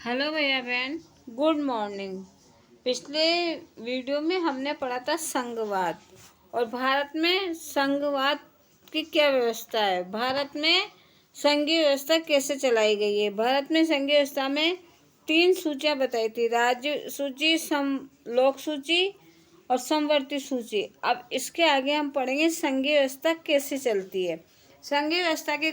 Hello भैया बहन, good morning. पिछले वीडियो में हमने पढ़ा था संघवाद और भारत में संघवाद की क्या व्यवस्था है। भारत में संघीय व्यवस्था कैसे चलाई गई है। भारत में संघीय व्यवस्था में 3 सूचियाँ बताई थी, राज्य सूची, लोक सूची और समवर्ती सूची। अब इसके आगे हम पढ़ेंगे संघीय व्यवस्था कैसे चलती है। संघीय व्यवस्था के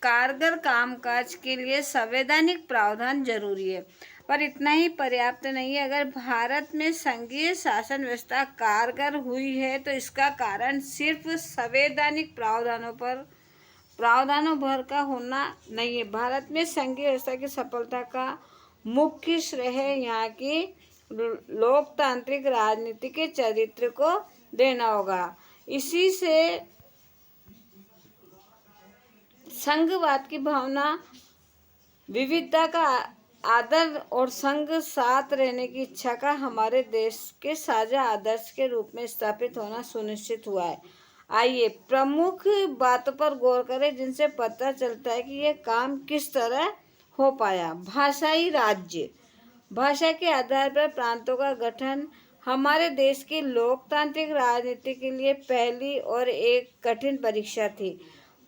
कारगर कामकाज के लिए संवैधानिक प्रावधान जरूरी है, पर इतना ही पर्याप्त नहीं है। अगर भारत में संघीय शासन व्यवस्था कारगर हुई है तो इसका कारण सिर्फ संवैधानिक प्रावधानों भर का होना नहीं है। भारत में संघीय व्यवस्था की सफलता का मुख्य श्रेय यहाँ की लोकतांत्रिक राजनीति के चरित्र को देना होगा। इसी से संघवाद की भावना, विविधता का आदर और संघ साथ रहने की इच्छा का हमारे देश के साझा आदर्श के रूप में स्थापित होना सुनिश्चित हुआ है। आइए प्रमुख बातों पर गौर करें जिनसे पता चलता है कि यह काम किस तरह हो पाया। भाषाई राज्य, भाषा के आधार पर प्रांतों का गठन हमारे देश की लोकतांत्रिक राजनीति के लिए पहली और एक कठिन परीक्षा थी।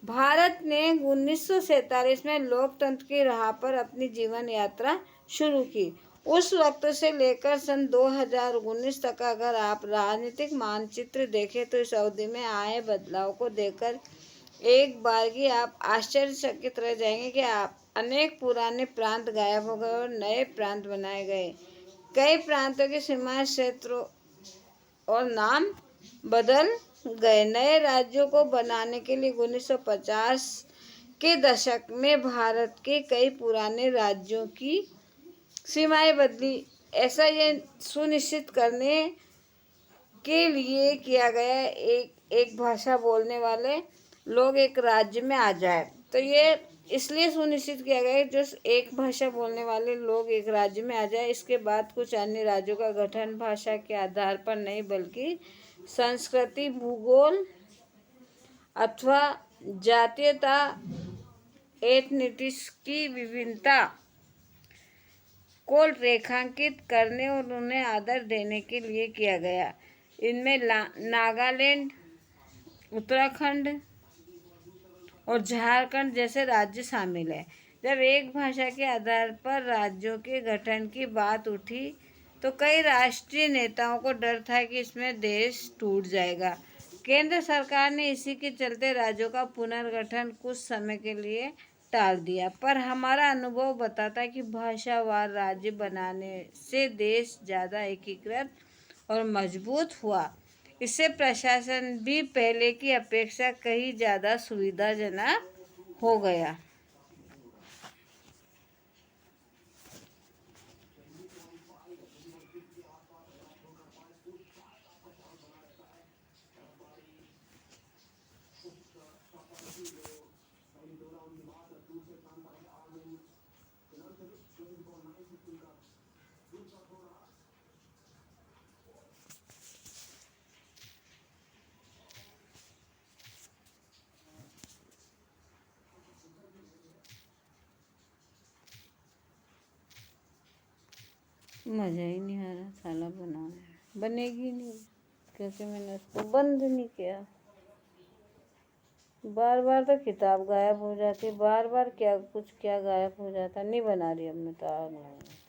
भारत ने 1947 में लोकतंत्र की राह पर अपनी जीवन यात्रा शुरू की। उस वक्त से लेकर सन 2019 तक अगर आप राजनीतिक मानचित्र देखें तो इस अवधि में आए बदलाव को देखकर एक बारगी आप आश्चर्यचकित रह जाएंगे कि अनेक पुराने प्रांत गायब हो गए और नए प्रांत बनाए गए। कई प्रांतों की सीमाएं, क्षेत्रों और नाम बदल गए। नए राज्यों को बनाने के लिए 1950 के दशक में भारत के कई पुराने राज्यों की सीमाएं बदली। ऐसा ये सुनिश्चित करने के लिए किया गया एक भाषा बोलने वाले लोग एक राज्य में आ जाए। तो ये इसलिए सुनिश्चित किया गया जो एक भाषा बोलने वाले लोग एक राज्य में आ जाए। इसके बाद कुछ अन्य राज्यों का गठन भाषा के आधार पर नहीं बल्कि संस्कृति, भूगोल अथवा जातीयता, एथनिसिटी की विभिन्नता को रेखांकित करने और उन्हें आदर देने के लिए किया गया। इनमें नागालैंड, उत्तराखंड और झारखंड जैसे राज्य शामिल है। जब एक भाषा के आधार पर राज्यों के गठन की बात उठी तो कई राष्ट्रीय नेताओं को डर था कि इसमें देश टूट जाएगा। केंद्र सरकार ने इसी के चलते राज्यों का पुनर्गठन कुछ समय के लिए टाल दिया। पर हमारा अनुभव बताता है कि भाषावार राज्य बनाने से देश ज़्यादा एकीकृत और मजबूत हुआ। इससे प्रशासन भी पहले की अपेक्षा कहीं ज़्यादा सुविधाजनक हो गया। मज़ा ही नहीं आ रहा साला बनाने, बनेगी नहीं क्योंकि मैंने उसको बंद नहीं किया। बार बार तो किताब गायब हो जाती, बार बार क्या गायब हो जाता। नहीं बना रही अब मैं तो।